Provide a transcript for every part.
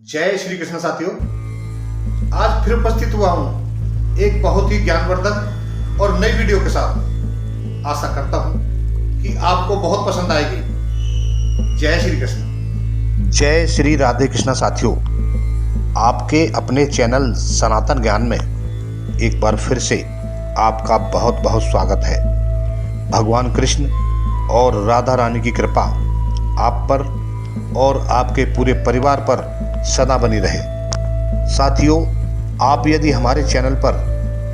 जय श्री कृष्ण साथियों, आज फिर उपस्थित हुआ हूं एक बहुत ही ज्ञानवर्धक और नई वीडियो के साथ। आशा करता हूं कि आपको बहुत पसंद आएगी। जय श्री कृष्ण। जय श्री राधे कृष्ण साथियों, आपके अपने चैनल सनातन ज्ञान में एक बार फिर से आपका बहुत बहुत स्वागत है। भगवान कृष्ण और राधा रानी की कृपा आप पर और आपके पूरे परिवार पर सदा बनी रहे। साथियों, आप यदि हमारे चैनल पर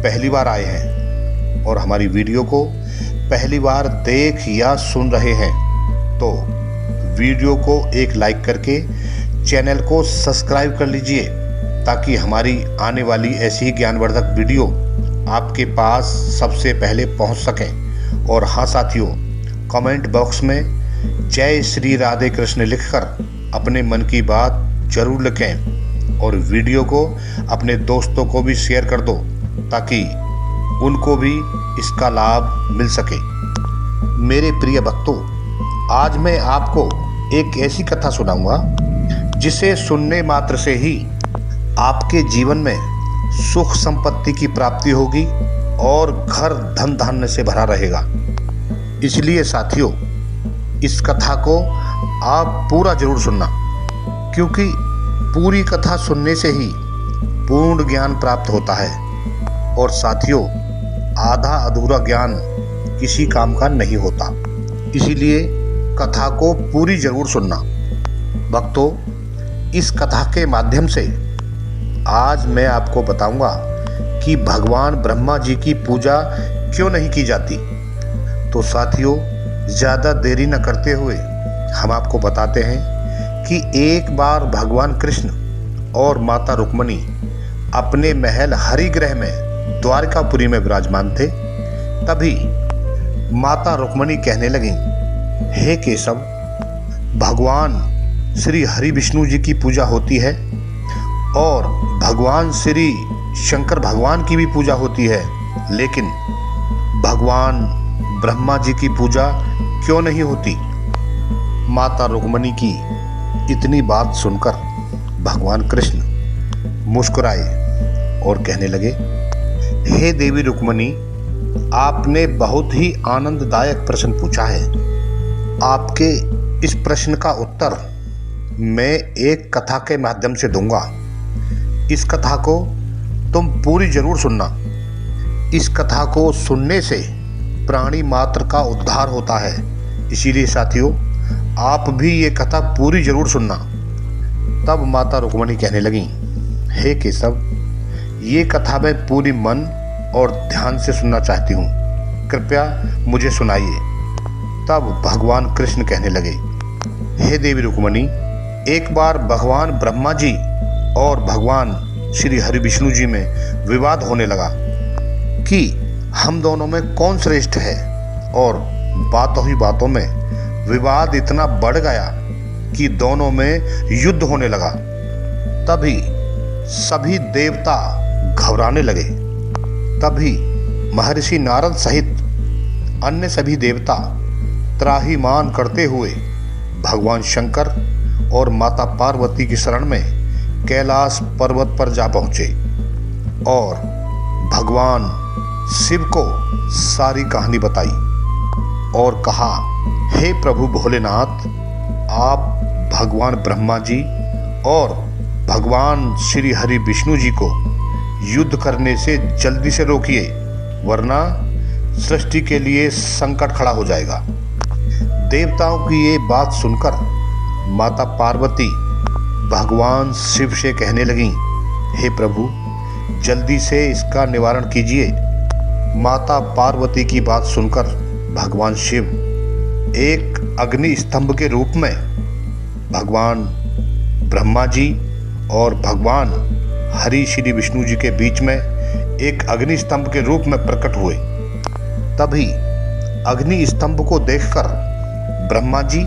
पहली बार आए हैं और हमारी वीडियो को पहली बार देख या सुन रहे हैं तो वीडियो को एक लाइक करके चैनल को सब्सक्राइब कर लीजिए, ताकि हमारी आने वाली ऐसी ही ज्ञानवर्धक वीडियो आपके पास सबसे पहले पहुंच सकें। और हाँ साथियों, कमेंट बॉक्स में जय श्री राधे कृष्ण लिखकर अपने मन की बात जरूर लिखें और वीडियो को अपने दोस्तों को भी शेयर कर दो, ताकि उनको भी इसका लाभ मिल सके। मेरे प्रिय भक्तों, आज मैं आपको एक ऐसी कथा सुनाऊंगा जिसे सुनने मात्र से ही आपके जीवन में सुख संपत्ति की प्राप्ति होगी और घर धन धान्य से भरा रहेगा। इसलिए साथियों, इस कथा को आप पूरा जरूर सुनना, क्योंकि पूरी कथा सुनने से ही पूर्ण ज्ञान प्राप्त होता है। और साथियों, आधा अधूरा ज्ञान किसी काम का नहीं होता, इसीलिए कथा को पूरी जरूर सुनना। भक्तों, इस कथा के माध्यम से आज मैं आपको बताऊंगा कि भगवान ब्रह्मा जी की पूजा क्यों नहीं की जाती। तो साथियों, ज़्यादा देरी न करते हुए हम आपको बताते हैं कि एक बार भगवान कृष्ण और माता रुक्मणी अपने महल हरिगृह में द्वारकापुरी में विराजमान थे। तभी माता रुक्मणी कहने लगीं, हे केशव, भगवान श्री हरि विष्णु जी की पूजा होती है और भगवान श्री शंकर भगवान की भी पूजा होती है, लेकिन भगवान ब्रह्मा जी की पूजा क्यों नहीं होती। माता रुक्मणी की इतनी बात सुनकर भगवान कृष्ण मुस्कुराए और कहने लगे, हे देवी रुक्मणी, आपने बहुत ही आनंददायक प्रश्न पूछा है। आपके इस प्रश्न का उत्तर मैं एक कथा के माध्यम से दूंगा। इस कथा को तुम पूरी जरूर सुनना। इस कथा को सुनने से प्राणी मात्र का उद्धार होता है। इसीलिए साथियों, आप भी ये कथा पूरी जरूर सुनना। तब माता रुक्मणी कहने लगी, हे केशव, ये कथा मैं पूरी मन और ध्यान से सुनना चाहती हूँ, कृपया मुझे सुनाइए। तब भगवान कृष्ण कहने लगे, हे देवी रुक्मणी, एक बार भगवान ब्रह्मा जी और भगवान श्री हरि विष्णु जी में विवाद होने लगा कि हम दोनों में कौन श्रेष्ठ है। और बातों ही बातों में विवाद इतना बढ़ गया कि दोनों में युद्ध होने लगा। तभी सभी देवता घबराने लगे। तभी महर्षि नारद सहित अन्य सभी देवता त्राहिमाम करते हुए भगवान शंकर और माता पार्वती की शरण में कैलाश पर्वत पर जा पहुंचे और भगवान शिव को सारी कहानी बताई और कहा, हे प्रभु भोलेनाथ, आप भगवान ब्रह्मा जी और भगवान श्री हरि विष्णु जी को युद्ध करने से जल्दी से रोकिए, वरना सृष्टि के लिए संकट खड़ा हो जाएगा। देवताओं की ये बात सुनकर माता पार्वती भगवान शिव से कहने लगीं, हे प्रभु, जल्दी से इसका निवारण कीजिए। माता पार्वती की बात सुनकर भगवान शिव एक अग्नि स्तंभ के रूप में भगवान ब्रह्मा जी और भगवान हरि श्री विष्णु जी के बीच में एक अग्नि स्तंभ के रूप में प्रकट हुए। तभी अग्नि स्तंभ को देखकर ब्रह्मा जी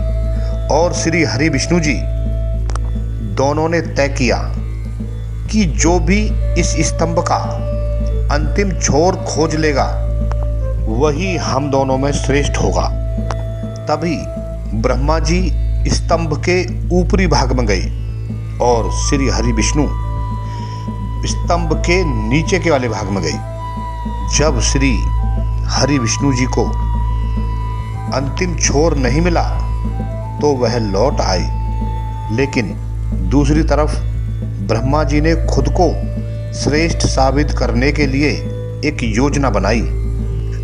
और श्री हरि विष्णु जी दोनों ने तय किया कि जो भी इस स्तंभ का अंतिम छोर खोज लेगा वही हम दोनों में श्रेष्ठ होगा। तभी ब्रह्मा जी स्तंभ के ऊपरी भाग में गए और श्री हरि विष्णु स्तंभ के नीचे के वाले भाग में गई। जब श्री हरि विष्णु जी को अंतिम छोर नहीं मिला तो वह लौट आए, लेकिन दूसरी तरफ ब्रह्मा जी ने खुद को श्रेष्ठ साबित करने के लिए एक योजना बनाई।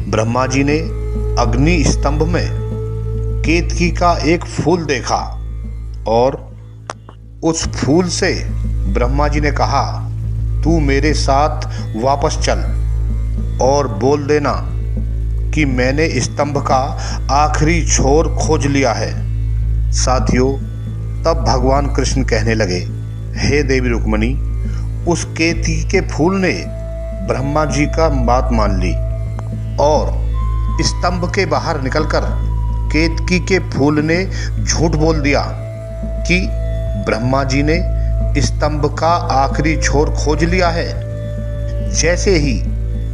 ब्रह्मा जी ने अग्नि स्तंभ में केतकी का एक फूल देखा और उस फूल से ब्रह्मा जी ने कहा, तू मेरे साथ वापस चल और बोल देना कि मैंने स्तंभ का आखिरी छोर खोज लिया है। साथियों, तब भगवान कृष्ण कहने लगे, हे देवी रुक्मिणी, उस केतकी के फूल ने ब्रह्मा जी का बात मान ली और स्तंभ के बाहर निकलकर केतकी के फूल ने झूठ बोल दिया कि ब्रह्मा जी ने स्तंभ का आखिरी छोर खोज लिया है। जैसे ही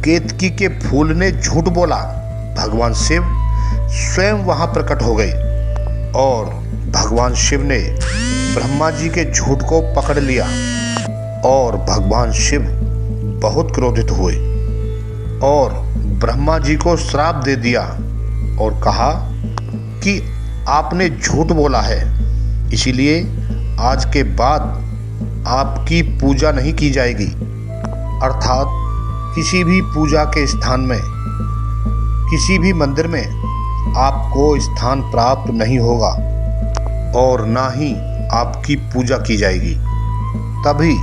केतकी के फूल ने झूठ बोला, भगवान शिव स्वयं वहां प्रकट हो गए और भगवान शिव ने ब्रह्मा जी के झूठ को पकड़ लिया और भगवान शिव बहुत क्रोधित हुए और ब्रह्मा जी को श्राप दे दिया और कहा कि आपने झूठ बोला है, इसीलिए आज के बाद आपकी पूजा नहीं की जाएगी। अर्थात किसी भी पूजा के स्थान में, किसी भी मंदिर में आपको स्थान प्राप्त नहीं होगा और ना ही आपकी पूजा की जाएगी। तभी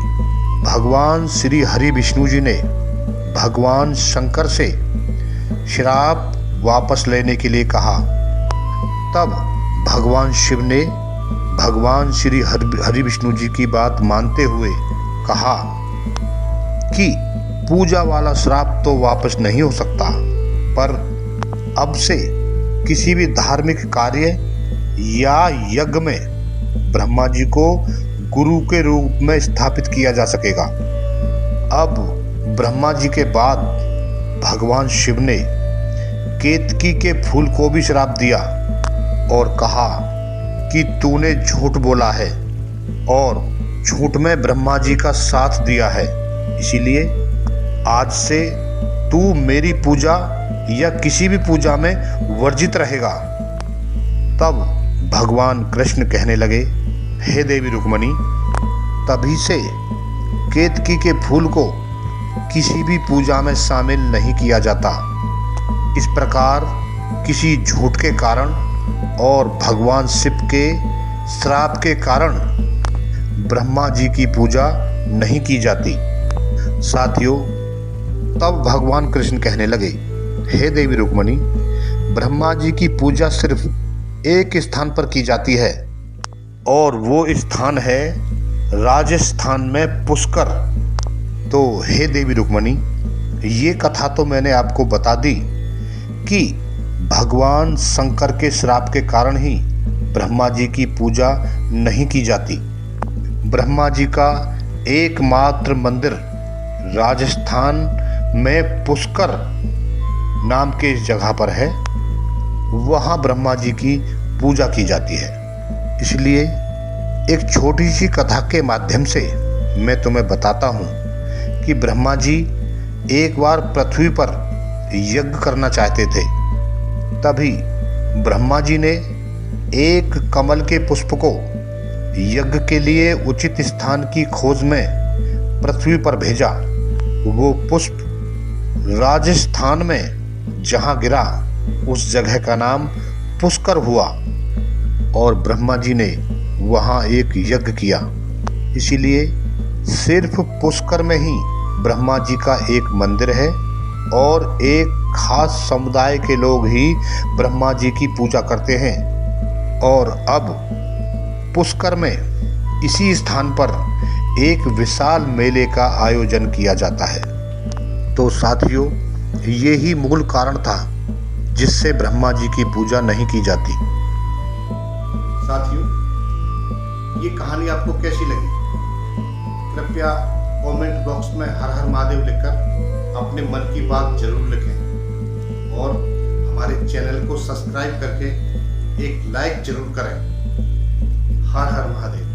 भगवान श्री हरि विष्णु जी ने भगवान शंकर से श्राप वापस लेने के लिए कहा। तब भगवान शिव ने भगवान श्री हरि विष्णु जी की बात मानते हुए कहा कि पूजा वाला श्राप तो वापस नहीं हो सकता, पर अब से किसी भी धार्मिक कार्य या यज्ञ में ब्रह्मा जी को गुरु के रूप में स्थापित किया जा सकेगा। अब ब्रह्मा जी के बाद भगवान शिव ने केतकी के फूल को भी श्राप दिया और कहा कि तूने झूठ बोला है और झूठ में ब्रह्मा जी का साथ दिया है, इसीलिए आज से तू मेरी पूजा या किसी भी पूजा में वर्जित रहेगा। तब भगवान कृष्ण कहने लगे, हे देवी रुक्मिणी, तभी से केतकी के फूल को किसी भी पूजा में शामिल नहीं किया जाता। इस प्रकार किसी झूठ के कारण और भगवान शिव के श्राप के कारण ब्रह्मा जी की पूजा नहीं की जाती। साथियों, तब भगवान कृष्ण कहने लगे, हे देवी रुक्मिणी, ब्रह्मा जी की पूजा सिर्फ एक स्थान पर की जाती है और वो स्थान है राजस्थान में पुष्कर। तो हे देवी रुक्मिणी, ये कथा तो मैंने आपको बता दी कि भगवान शंकर के श्राप के कारण ही ब्रह्मा जी की पूजा नहीं की जाती। ब्रह्मा जी का एकमात्र मंदिर राजस्थान में पुष्कर नाम के इस जगह पर है, वहाँ ब्रह्मा जी की पूजा की जाती है। इसलिए एक छोटी सी कथा के माध्यम से मैं तुम्हें बताता हूँ कि ब्रह्मा जी एक बार पृथ्वी पर यज्ञ करना चाहते थे। तभी ब्रह्मा जी ने एक कमल के पुष्प को यज्ञ के लिए उचित स्थान की खोज में पृथ्वी पर भेजा। वो पुष्प राजस्थान में जहाँ गिरा उस जगह का नाम पुष्कर हुआ और ब्रह्मा जी ने वहाँ एक यज्ञ किया। इसीलिए सिर्फ पुष्कर में ही ब्रह्मा जी का एक मंदिर है और एक खास समुदाय के लोग ही ब्रह्मा जी की पूजा करते हैं। और अब पुष्कर में इसी स्थान पर एक विशाल मेले का आयोजन किया जाता है। तो साथियों, ये ही मूल कारण था जिससे ब्रह्मा जी की पूजा नहीं की जाती। साथियों, ये कहानी आपको कैसी लगी? कृपया कमेंट बॉक्स में हर हर महादेव लिखकर अपने मन की बात जरूर लिखें और हमारे चैनल को सब्सक्राइब करके एक लाइक जरूर करें। हर हर महादेव।